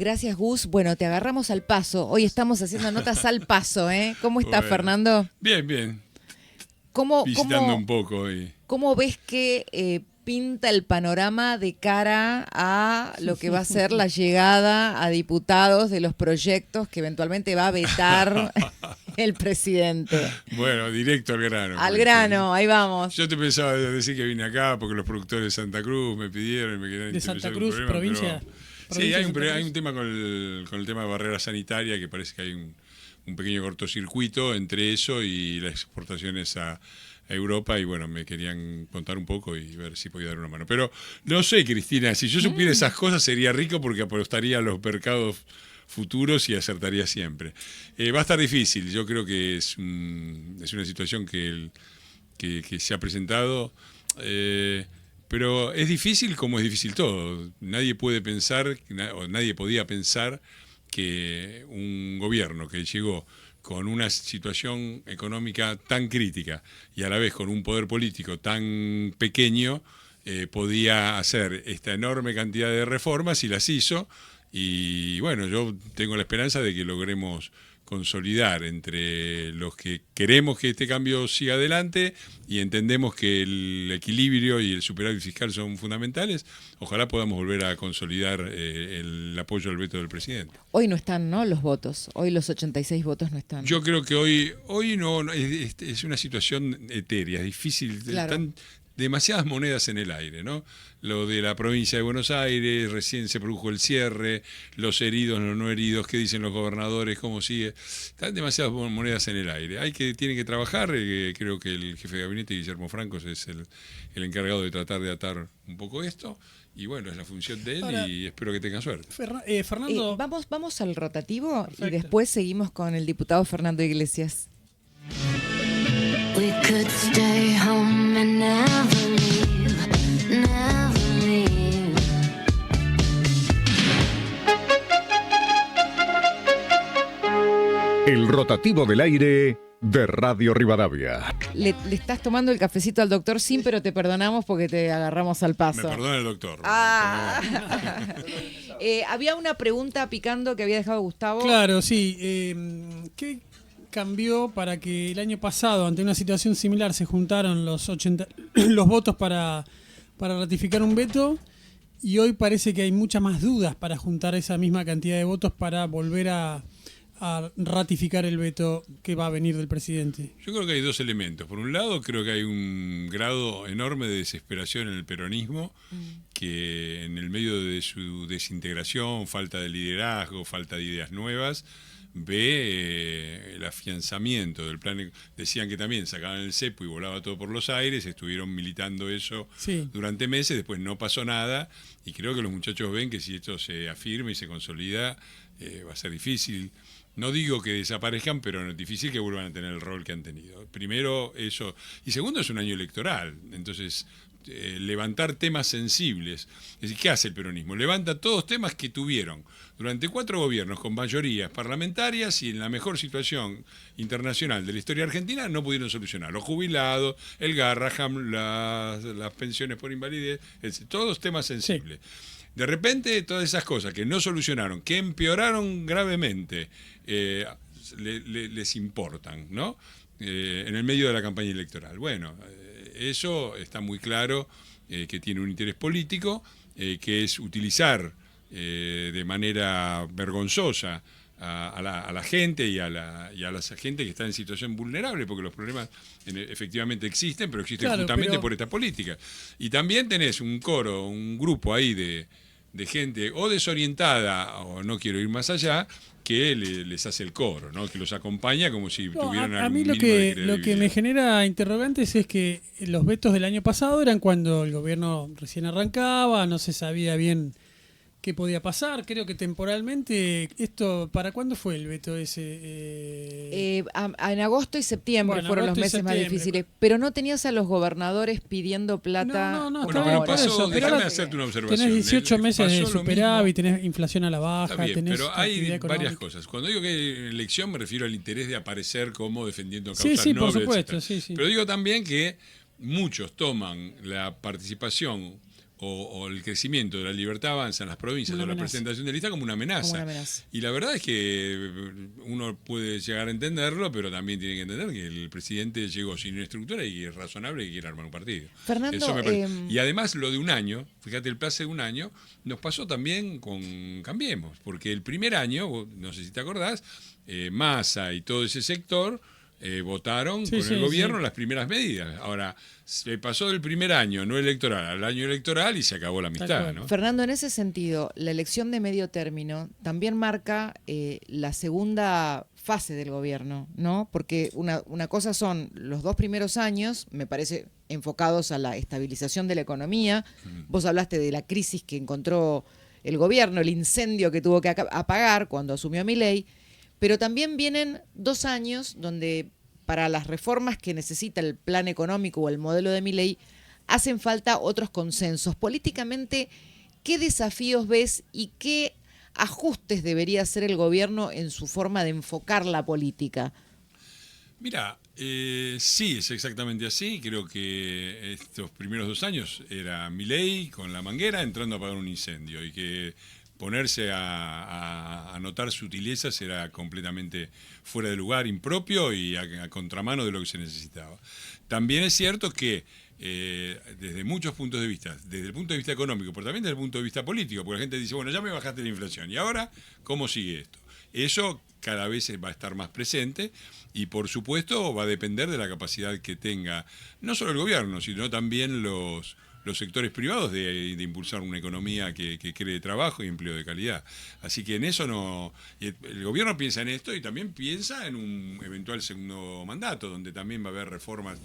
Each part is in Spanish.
Gracias, Gus. Bueno, te agarramos al paso. Hoy estamos haciendo notas al paso, ¿eh? ¿Cómo estás, Fernando? Bien, bien. ¿Cómo, Visitando un poco hoy. ¿Cómo ves que pinta el panorama de cara a lo que va a ser la llegada a diputados de los proyectos que eventualmente va a vetar el presidente? Bueno, directo al grano. Al grano, ahí vamos. Yo te pensaba decir que vine acá porque los productores de Santa Cruz me pidieron y me querían de Santa Cruz, problema, provincia. Sí, hay un tema con el tema de barrera sanitaria que parece que hay un pequeño cortocircuito entre eso y las exportaciones a Europa, y bueno, me querían contar un poco y ver si podía dar una mano. Pero no sé, Cristina, si yo supiera esas cosas sería rico porque apostaría a los mercados futuros y acertaría siempre. Va a estar difícil, yo creo que es una situación que se ha presentado, pero es difícil como es difícil todo. Nadie puede pensar, o nadie podía pensar que un gobierno que llegó con una situación económica tan crítica y a la vez con un poder político tan pequeño, podía hacer esta enorme cantidad de reformas y las hizo. Y bueno, yo tengo la esperanza de que logremos consolidar entre los que queremos que este cambio siga adelante y entendemos que el equilibrio y el superávit fiscal son fundamentales. Ojalá podamos volver a consolidar el apoyo al veto del presidente. Hoy no están, ¿no?, los votos. Hoy los 86 votos no están. Yo creo que hoy no es una situación etérea, es difícil. Claro. Están demasiadas monedas en el aire, ¿no? Lo de la provincia de Buenos Aires, recién se produjo el cierre, los heridos, los no heridos, qué dicen los gobernadores, cómo sigue. Están demasiadas monedas en el aire. Tienen que trabajar, creo que el jefe de gabinete, Guillermo Francos, es el encargado de tratar de atar un poco esto. Y bueno, es la función de él. Ahora, y espero que tenga suerte. Fernando. Vamos al rotativo. Perfecto. Y después seguimos con el diputado Fernando Iglesias. We could stay home and never leave, never leave. El rotativo del aire de Radio Rivadavia. Le estás tomando el cafecito al doctor Sim, pero te perdonamos porque te agarramos al paso. Me perdona el doctor. Había una pregunta picando que había dejado Gustavo. Claro, sí. ¿Qué cambió para que el año pasado, ante una situación similar, se juntaron los votos para ratificar un veto, y hoy parece que hay muchas más dudas para juntar esa misma cantidad de votos para volver a ratificar el veto que va a venir del presidente? Yo creo que hay dos elementos. Por un lado, creo que hay un grado enorme de desesperación en el peronismo, que en el medio de su desintegración, falta de liderazgo, falta de ideas nuevas, ve el afianzamiento del plan. Decían que también sacaban el cepo y volaba todo por los aires, estuvieron militando eso durante meses, después no pasó nada, y creo que los muchachos ven que si esto se afirma y se consolida, va a ser difícil. No digo que desaparezcan, pero es difícil que vuelvan a tener el rol que han tenido. Primero eso, y segundo es un año electoral, entonces levantar temas sensibles. Es decir, ¿qué hace el peronismo? Levanta todos temas que tuvieron durante 4 gobiernos con mayorías parlamentarias y en la mejor situación internacional de la historia argentina no pudieron solucionar. Los jubilados, el Garraham, las pensiones por invalidez, todos temas sensibles. Sí. De repente, todas esas cosas que no solucionaron, que empeoraron gravemente, les importan, ¿no? En el medio de la campaña electoral. Bueno, eso está muy claro, que tiene un interés político, que es utilizar de manera vergonzosa a la gente y a la gente que está en situación vulnerable, porque los problemas efectivamente existen, pero existen justamente por esta política. Y también tenés un grupo ahí de gente o desorientada, o no quiero ir más allá, que les hace el coro, ¿no? Que los acompaña como si tuvieran algún mínimo de credibilidad. Lo que me genera interrogantes es que los vetos del año pasado eran cuando el gobierno recién arrancaba, no se sabía bien qué podía pasar. Creo que temporalmente, ¿para cuándo fue el veto ese? En agosto y septiembre fueron los meses más difíciles, pero no tenías a los gobernadores pidiendo plata. No, bueno, pero pasó, déjame hacerte una observación. Tenés 18 meses de superávit, tenés inflación a la baja. Está bien, tenés pero hay varias cosas. Cuando digo que hay elección me refiero al interés de aparecer como defendiendo causas nobles. Sí, por supuesto, sí. Pero digo también que muchos toman la participación o el crecimiento de la libertad avanza en las provincias o la presentación de lista como una amenaza. Como una amenaza. Y la verdad es que uno puede llegar a entenderlo, pero también tiene que entender que el presidente llegó sin una estructura y es razonable que quiera armar un partido. Fernando, Eso me parece. Y además lo de un año, fíjate el plazo de un año, nos pasó también con Cambiemos, porque el primer año, no sé si te acordás, Massa y todo ese sector votaron con el gobierno las primeras medidas. Ahora, se pasó del primer año no electoral al año electoral y se acabó la amistad, ¿no? Fernando, en ese sentido, la elección de medio término también marca la segunda fase del gobierno, ¿no? Porque una cosa son los 2 primeros años, me parece, enfocados a la estabilización de la economía. Vos hablaste de la crisis que encontró el gobierno, el incendio que tuvo que apagar cuando asumió Milei. Pero también vienen 2 años donde para las reformas que necesita el plan económico o el modelo de Milei hacen falta otros consensos. Políticamente, ¿qué desafíos ves y qué ajustes debería hacer el gobierno en su forma de enfocar la política? Mira, sí, es exactamente así. Creo que estos primeros 2 años era Milei con la manguera entrando a apagar un incendio y que ponerse a notar sutilezas era completamente fuera de lugar, impropio y a contramano de lo que se necesitaba. También es cierto que desde muchos puntos de vista, desde el punto de vista económico, pero también desde el punto de vista político, porque la gente dice, bueno, ya me bajaste la inflación, ¿y ahora cómo sigue esto? Eso cada vez va a estar más presente y por supuesto va a depender de la capacidad que tenga no solo el gobierno, sino también los sectores privados de impulsar una economía que cree trabajo y empleo de calidad. Así que en eso no. El gobierno piensa en esto y también piensa en un eventual segundo mandato, donde también va a haber reformas.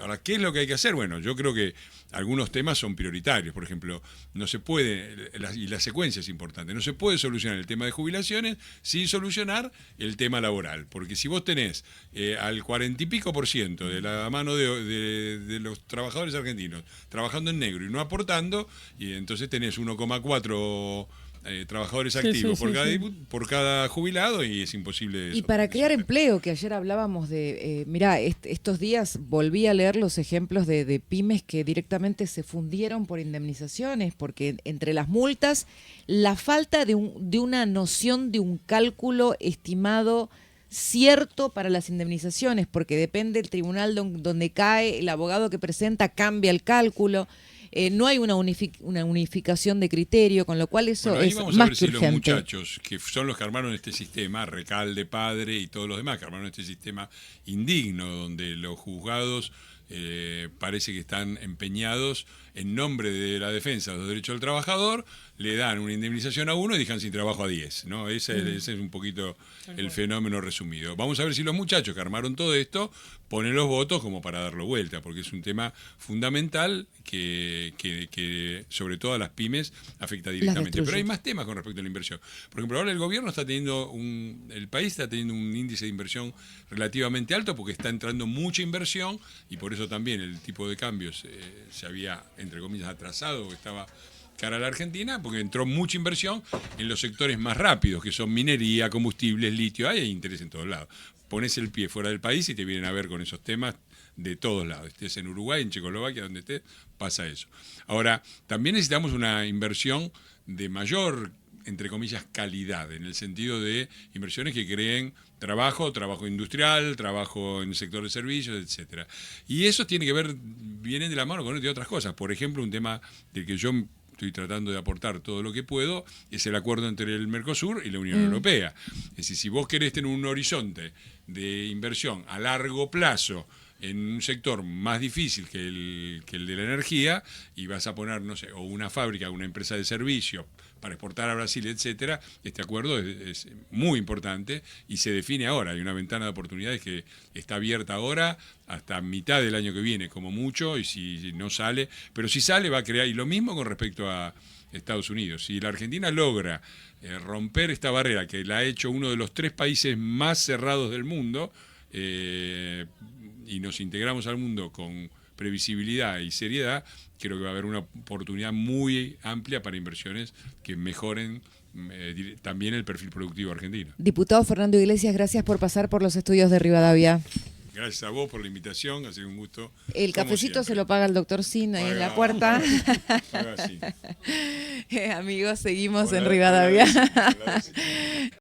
Ahora, ¿qué es lo que hay que hacer? Bueno, yo creo que algunos temas son prioritarios. Por ejemplo, no se puede, y la secuencia es importante, no se puede solucionar el tema de jubilaciones sin solucionar el tema laboral. Porque si vos tenés al 40 y pico % de la mano de los trabajadores argentinos trabajando en negro y no aportando, y entonces tenés 1,4 trabajadores activos por cada jubilado y es imposible eso. Y para crear empleo, que ayer hablábamos de, mirá, estos días volví a leer los ejemplos de pymes que directamente se fundieron por indemnizaciones, porque entre las multas, la falta de una noción de un cálculo estimado cierto para las indemnizaciones, porque depende del tribunal donde cae, el abogado que presenta cambia el cálculo. No hay una unificación de criterio, con lo cual eso es vamos más a ver si urgente. los muchachos, que son los que armaron este sistema, Recalde, Padre y todos los demás, que armaron este sistema indigno, donde los juzgados parece que están empeñados en nombre de la defensa de los derechos del trabajador, le dan una indemnización a uno y dejan sin trabajo a 10, ¿no? Ese es un poquito el fenómeno resumido. Vamos a ver si los muchachos que armaron todo esto ponen los votos como para darlo vuelta, porque es un tema fundamental que sobre todo a las pymes afecta directamente. Pero hay más temas con respecto a la inversión. Por ejemplo, ahora el gobierno está teniendo el país está teniendo un índice de inversión relativamente alto porque está entrando mucha inversión y por eso también el tipo de cambios se había, entre comillas, atrasado, estaba cara a la Argentina, porque entró mucha inversión en los sectores más rápidos, que son minería, combustibles, litio, hay interés en todos lados. Pones el pie fuera del país y te vienen a ver con esos temas de todos lados. Estés en Uruguay, en Checoslovaquia, donde estés, pasa eso. Ahora, también necesitamos una inversión de mayor, entre comillas, calidad, en el sentido de inversiones que creen trabajo industrial, trabajo en el sector de servicios, etcétera. Y eso tiene que ver, vienen de la mano con otras cosas. Por ejemplo, un tema del que yo estoy tratando de aportar todo lo que puedo, es el acuerdo entre el Mercosur y la Unión Europea. Es decir, si vos querés tener un horizonte de inversión a largo plazo en un sector más difícil que el de la energía, y vas a poner, no sé, o una fábrica, una empresa de servicio para exportar a Brasil, etcétera, este acuerdo es muy importante y se define ahora. Hay una ventana de oportunidades que está abierta ahora hasta mitad del año que viene, como mucho, y si no sale, pero si sale va a crear, y lo mismo con respecto a Estados Unidos. Si la Argentina logra romper esta barrera, que la ha hecho uno de los 3 países más cerrados del mundo, y nos integramos al mundo con previsibilidad y seriedad, creo que va a haber una oportunidad muy amplia para inversiones que mejoren también el perfil productivo argentino. Diputado Fernando Iglesias, gracias por pasar por los estudios de Rivadavia. gracias a vos por la invitación, ha sido un gusto. El como cafecito siempre. se lo paga el doctor Sin ahí en la Paga- puerta. paga, sí. Amigos, seguimos en Hola, Rivadavia. hola, hola.